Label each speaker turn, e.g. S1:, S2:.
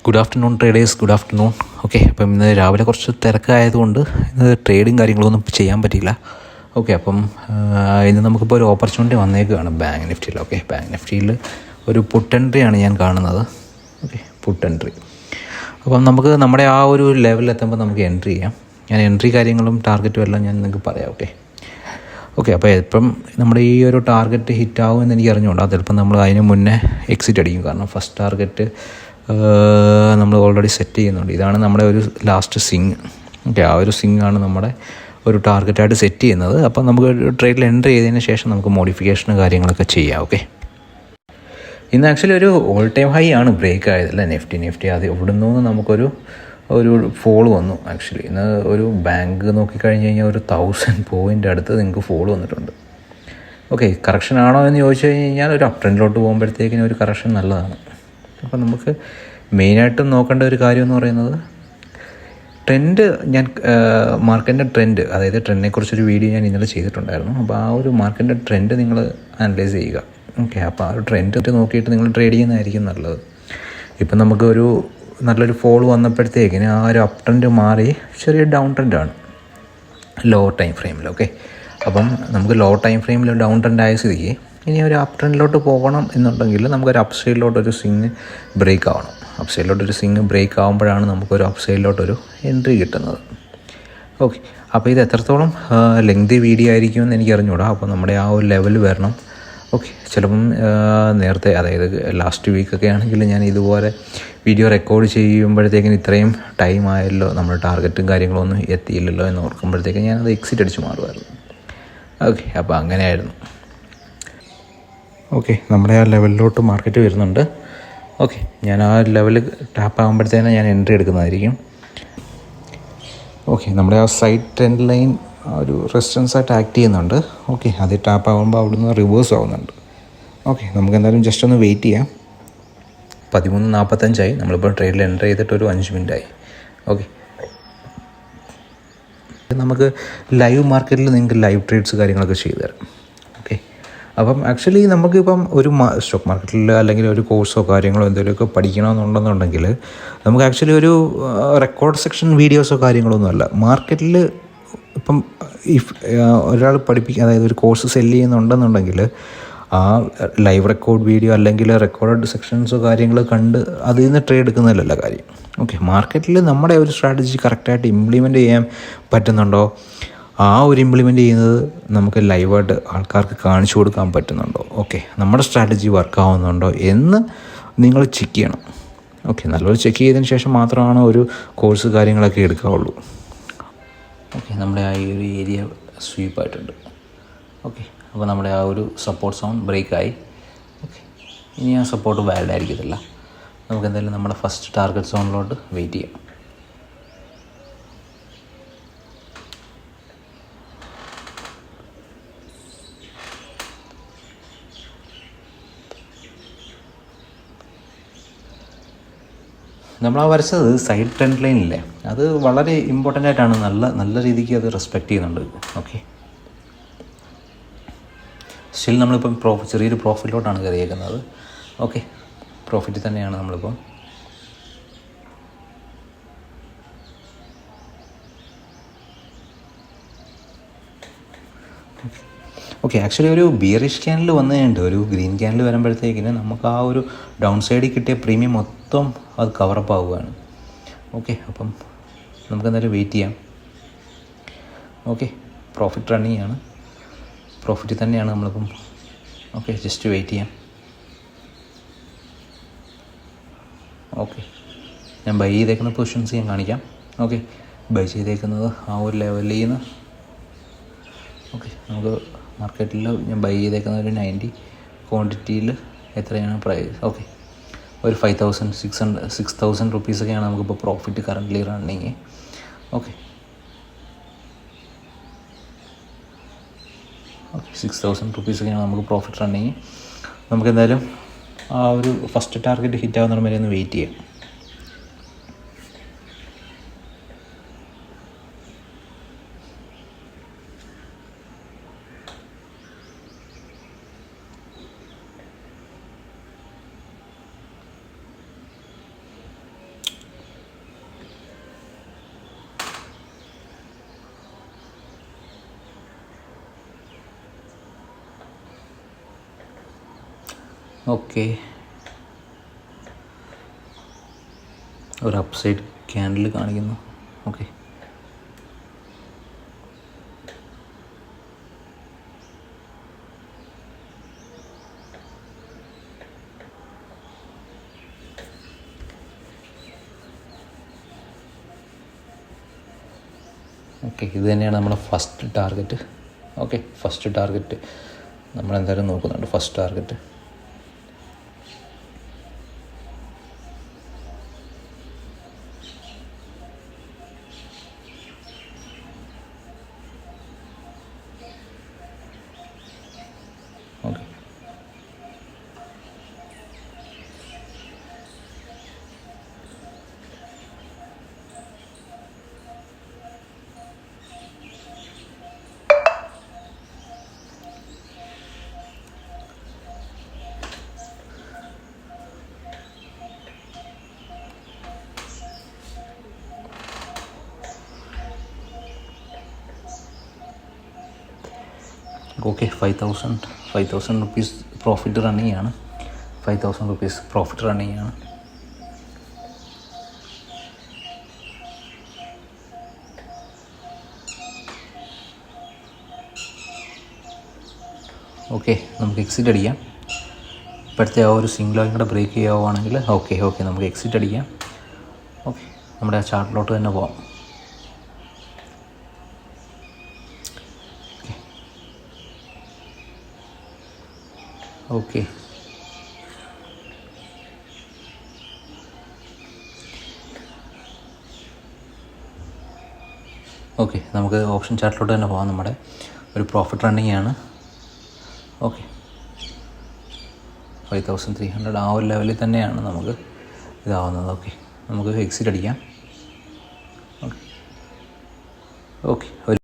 S1: Good afternoon traders, good afternoon. Okay, അപ്പം ഇന്ന് രാവിലെ കുറച്ച് തിരക്കായതുകൊണ്ട് ഇന്ന് ട്രേഡും കാര്യങ്ങളൊന്നും ചെയ്യാൻ പറ്റിയില്ല. ഓക്കെ, അപ്പം ഇന്ന് നമുക്കിപ്പോൾ ഒരു ഓപ്പർച്യൂണിറ്റി വന്നേക്കുകയാണ് ബാങ്ക് നിഫ്റ്റിയിൽ. ഓക്കെ, ബാങ്ക് നിഫ്റ്റിയിൽ ഒരു പുട്ട് എൻട്രിയാണ് ഞാൻ കാണുന്നത്. Okay, put entry. അപ്പം നമുക്ക് നമ്മുടെ ആ ഒരു ലെവലിൽ എത്തുമ്പോൾ നമുക്ക് എൻട്രി ചെയ്യാം. ഞാൻ എൻട്രി കാര്യങ്ങളും ടാർഗറ്റും എല്ലാം ഞാൻ നിങ്ങൾക്ക് പറയാം. ഓക്കെ, അപ്പോൾ ഇപ്പം നമ്മുടെ ഈ ഒരു ടാർഗറ്റ് ഹിറ്റ് ആകുമെന്ന് എനിക്ക് അറിഞ്ഞുകൊണ്ട് ചിലപ്പം നമ്മൾ അതിന് മുന്നേ എക്സിറ്റ് അടിക്കും. കാരണം ഫസ്റ്റ് ടാർഗറ്റ് നമ്മൾ ഓൾറെഡി സെറ്റ് ചെയ്യുന്നുണ്ട്. ഇതാണ് നമ്മുടെ ഒരു ലാസ്റ്റ് സിങ്. ഓക്കെ, ആ ഒരു സിങ് ആണ് നമ്മുടെ ഒരു ടാർഗറ്റായിട്ട് സെറ്റ് ചെയ്യുന്നത്. അപ്പം നമുക്ക് ട്രേഡിൽ എൻട്രി ചെയ്തതിന് ശേഷം നമുക്ക് മോഡിഫിക്കേഷൻ കാര്യങ്ങളൊക്കെ ചെയ്യാം. ഓക്കെ, ഇന്ന് ആക്ച്വലി ഒരു ഓൾ ടൈം ഹൈ ആണ് ബ്രേക്ക് ആയതല്ലേ നിഫ്റ്റി. അത് ഇവിടെ നിന്ന് നമുക്കൊരു ഫോൾ വന്നു. ആക്ച്വലി ഇന്ന് ഒരു ബാങ്ക് നോക്കിക്കഴിഞ്ഞ് കഴിഞ്ഞാൽ ഒരു 1000 പോയിൻ്റ് അടുത്ത് നിങ്ങൾക്ക് ഫോൾ വന്നിട്ടുണ്ട്. ഓക്കെ, കറക്ഷൻ ആണോ എന്ന് ചോദിച്ചു കഴിഞ്ഞാൽ ഒരു അപ് ട്രെൻഡിലോട്ട് പോകുമ്പോഴത്തേക്കിനും ഒരു കറക്ഷൻ നല്ലതാണ്. അപ്പം നമുക്ക് മെയിനായിട്ടും നോക്കേണ്ട ഒരു കാര്യം എന്ന് പറയുന്നത് ട്രെൻഡ്. ഞാൻ മാർക്കറ്റിൻ്റെ ട്രെൻഡ്, അതായത് ട്രെൻഡിനെക്കുറിച്ചൊരു വീഡിയോ ഞാൻ ഇന്നലെ ചെയ്തിട്ടുണ്ടായിരുന്നു. അപ്പോൾ ആ ഒരു മാർക്കറ്റിൻ്റെ ട്രെൻഡ് നിങ്ങൾ അനലൈസ് ചെയ്യുക. ഓക്കെ, അപ്പോൾ ആ ഒരു ട്രെൻഡ് നോക്കിയിട്ട് നിങ്ങൾ ട്രേഡ് ചെയ്യുന്നതായിരിക്കും നല്ലത്. ഇപ്പം നമുക്കൊരു നല്ലൊരു ഫോൾ വന്നപ്പോഴത്തേക്കിന് ആ ഒരു അപ് ട്രെൻഡ് മാറി ചെറിയ ഡൗൺ ട്രെൻഡാണ് ലോ ടൈം ഫ്രെയിമിൽ. ഓക്കെ, അപ്പം നമുക്ക് ലോ ടൈം ഫ്രെയിമിൽ ഡൗൺ ട്രെൻഡ് ആയ സ്ഥിതിക്ക് ഇനി ഒരു അപ് ട്രെൻഡിലോട്ട് പോകണം എന്നുണ്ടെങ്കിൽ നമുക്കൊരു അപ്പ് സൈഡിലോട്ടൊരു സ്വിങ് ബ്രേക്ക് ആവണം. അപ്പ് സൈഡിലോട്ടൊരു സ്വിങ് ബ്രേക്ക് ആകുമ്പോഴാണ് നമുക്കൊരു അപ്പ് സൈഡിലോട്ടൊരു എൻട്രി കിട്ടുന്നത്. ഓക്കെ, അപ്പോൾ ഇത് എത്രത്തോളം ലെങ്തി വീഡിയോ ആയിരിക്കുമെന്ന് എനിക്ക് അറിഞ്ഞുകൂടാ. അപ്പോൾ നമ്മുടെ ആ ഒരു ലെവൽ വരണം. ഓക്കെ, ചിലപ്പം നേരത്തെ, അതായത് ലാസ്റ്റ് വീക്കൊക്കെ ആണെങ്കിൽ ഞാൻ ഇതുപോലെ വീഡിയോ റെക്കോർഡ് ചെയ്യുമ്പോഴത്തേക്കിന് ഇത്രയും ടൈം ആയല്ലോ, നമ്മുടെ ടാർഗറ്റും കാര്യങ്ങളൊന്നും എത്തിയില്ലല്ലോ എന്ന് ഓർക്കുമ്പോഴത്തേക്കും ഞാനത് എക്സിറ്റ് അടിച്ച് മാറുമായിരുന്നു. ഓക്കെ, അപ്പോൾ അങ്ങനെയായിരുന്നു. ഓക്കെ, നമ്മുടെ ആ ലെവലിലോട്ട് മാർക്കറ്റ് വരുന്നുണ്ട്. ഓക്കെ, ഞാൻ ആ ലെവൽ ടാപ്പ് ആകുമ്പോഴത്തേനും ഞാൻ എൻട്രി എടുക്കുന്നതായിരിക്കും. ഓക്കെ, നമ്മുടെ ആ സൈഡ് ട്രെൻഡ് ലൈൻ ഒരു റെസിസ്റ്റൻസ് ആയിട്ട് ആക്ട് ചെയ്യുന്നുണ്ട്. ഓക്കെ, അത് ടാപ്പ് ആകുമ്പോൾ അവിടുന്ന് റിവേഴ്സ് ആവുന്നുണ്ട്. ഓക്കെ, നമുക്ക് എന്തായാലും ജസ്റ്റ് ഒന്ന് വെയിറ്റ് ചെയ്യാം. 13:45 നമ്മളിപ്പോൾ ട്രേഡിൽ എൻ്റർ ചെയ്തിട്ട് ഒരു 5 മിനിറ്റായി. ഓക്കെ, നമുക്ക് ലൈവ് മാർക്കറ്റിൽ നിങ്ങൾക്ക് ലൈവ് ട്രേഡ്സ് കാര്യങ്ങളൊക്കെ ചെയ്തു തരാം. ഓക്കെ, അപ്പം ആക്ച്വലി നമുക്കിപ്പം ഒരു സ്റ്റോക്ക് മാർക്കറ്റിൽ അല്ലെങ്കിൽ ഒരു കോഴ്സോ കാര്യങ്ങളോ എന്തെങ്കിലുമൊക്കെ പഠിക്കണമെന്നുണ്ടെന്നുണ്ടെങ്കിൽ നമുക്ക് ആക്ച്വലി ഒരു റെക്കോർഡ് സെക്ഷൻ വീഡിയോസോ കാര്യങ്ങളൊന്നും അല്ല. മാർക്കറ്റിൽ ഇപ്പം ഒരാൾ അതായത് ഒരു കോഴ്സ് സെല്ല് ചെയ്യുന്നുണ്ടെന്നുണ്ടെങ്കിൽ ആ ലൈവ് റെക്കോർഡ് വീഡിയോ അല്ലെങ്കിൽ റെക്കോർഡ് സെക്ഷൻസോ കാര്യങ്ങൾ കണ്ട് അതിൽ നിന്ന് ട്രേഡ് എടുക്കുന്നതിലല്ല കാര്യം. ഓക്കെ, മാർക്കറ്റിൽ നമ്മുടെ ഒരു സ്ട്രാറ്റജി കറക്റ്റായിട്ട് ഇംപ്ലിമെൻറ്റ് ചെയ്യാൻ പറ്റുന്നുണ്ടോ, ആ ഒരു ഇംപ്ലിമെൻറ്റ് ചെയ്യുന്നത് നമുക്ക് ലൈവായിട്ട് ആൾക്കാർക്ക് കാണിച്ചു കൊടുക്കാൻ പറ്റുന്നുണ്ടോ, ഓക്കെ, നമ്മുടെ സ്ട്രാറ്റജി വർക്കാവുന്നുണ്ടോ എന്ന് നിങ്ങൾ ചെക്ക് ചെയ്യണം. ഓക്കെ, നല്ലപോലെ ചെക്ക് ചെയ്തതിന് ശേഷം മാത്രമാണ് ഒരു കോഴ്സ് കാര്യങ്ങളൊക്കെ എടുക്കാവുള്ളൂ. ഓക്കെ, നമ്മുടെ ആ ഒരു ഏരിയ സ്വീപ്പായിട്ടുണ്ട്. ഓക്കെ, അപ്പോൾ നമ്മുടെ ആ ഒരു സപ്പോർട്ട് സോൺ ബ്രേക്കായി. ഓക്കെ, ഇനി ആ സപ്പോർട്ട് വാലിഡ് ആയിരിക്കത്തില്ല. നമുക്ക് എന്തായാലും നമ്മുടെ ഫസ്റ്റ് ടാർഗറ്റ് സോണിലോട്ട് വെയിറ്റ് ചെയ്യാം. നമ്മൾ ആ വരച്ചത് സൈഡ് ട്രെൻഡ് ലൈനില്ലേ, അത് വളരെ ഇമ്പോർട്ടൻ്റ് ആയിട്ടാണ്. നല്ല രീതിക്ക് അത് റെസ്പെക്റ്റ് ചെയ്യുന്നുണ്ട്. ഓക്കെ, സ്റ്റിൽ നമ്മളിപ്പം ചെറിയൊരു പ്രോഫിറ്റിലോട്ടാണ് കയറിയേക്കുന്നത്. ഓക്കെ, പ്രോഫിറ്റ് തന്നെയാണ് നമ്മളിപ്പം. ഓക്കെ, ആക്ച്വലി ഒരു ബിയറിഷ് ക്യാനിൽ വന്നതുണ്ട്. ഒരു ഗ്രീൻ ക്യാനിൽ വരുമ്പോഴത്തേക്കിന് നമുക്ക് ആ ഒരു ഡൗൺ സൈഡിൽ കിട്ടിയ പ്രീമിയം മൊത്തം അത് കവറപ്പ് ആവുകയാണ്. ഓക്കെ, അപ്പം നമുക്ക് എന്തായാലും വെയിറ്റ് ചെയ്യാം. ഓക്കെ, പ്രോഫിറ്റ് റണ്ണിങ് ആണ്, പ്രോഫിറ്റ് തന്നെയാണ് നമ്മളിപ്പം. ഓക്കെ, ജസ്റ്റ് വെയിറ്റ് ചെയ്യാം. ഓക്കെ, ഞാൻ ബൈ ചെയ്തേക്കുന്ന പൊസിഷൻസ് ഞാൻ കാണിക്കാം. ഓക്കെ, ബൈ ചെയ്തേക്കുന്നത് ആ ഒരു ലെവലിൽ നിന്ന്. ഓക്കെ, നമുക്ക് മാർക്കറ്റിൽ ഞാൻ ബൈ ചെയ്തേക്കുന്ന ഒരു 90 ക്വാണ്ടിറ്റിയിൽ എത്രയാണ് പ്രൈസ്. ഓക്കെ, ഒരു 6,000 റുപ്പീസൊക്കെയാണ് നമുക്കിപ്പോൾ പ്രോഫിറ്റ് കറൻ്റ്ലി റണ്ണിങ്. ഓക്കെ, 6,000 റുപ്പീസൊക്കെയാണ് നമുക്ക് പ്രോഫിറ്റ് റണ്ണിങ്. നമുക്ക് എന്തായാലും ആ ഒരു ഫസ്റ്റ് ടാർഗറ്റ് ഹിറ്റ് ആവുന്ന വരെ ഒന്ന് വെയിറ്റ് ചെയ്യാം. ഓക്കെ, ഒരു അപ്പ് സൈഡ് ക്യാൻഡിൽ കാണിക്കുന്നു. ഓക്കെ, ഓക്കെ, ഇത് തന്നെയാണ് നമ്മുടെ first target. Okay, first target നമ്മളെന്തായാലും നോക്കുന്നുണ്ട്. First target okay, okay. 5,000 rupees profit running ആണ്. 5,000 റുപ്പീസ് പ്രോഫിറ്റ് റണ്ണിങ് ആണ്. ഓക്കെ, നമുക്ക് എക്സിറ്റ് അടിക്കാം. ഇപ്പോഴത്തെ ആ ഒരു സിംഗിളായും കൂടെ ബ്രേക്ക് ചെയ്യുകയാണെങ്കിൽ ഓക്കെ നമുക്ക് എക്സിറ്റ് അടിക്കാം. ഓക്കെ, നമ്മുടെ ആ ചാർട്ടിലോട്ട് തന്നെ പോവാം. ഓക്കെ, ഓക്കെ, നമുക്ക് ഓപ്ഷൻ ചാർട്ടിലോട്ട് തന്നെ പോകാം. നമ്മുടെ ഒരു പ്രോഫിറ്റ് റണ്ണിങ് ആണ്. ഓക്കെ, 5,300 ആ ഒരു ലെവലിൽ തന്നെയാണ് നമുക്ക് ഇതാവുന്നത്. ഓക്കെ, നമുക്ക് എക്സിറ്റ് അടിക്കാം. ഓക്കെ, ഒരു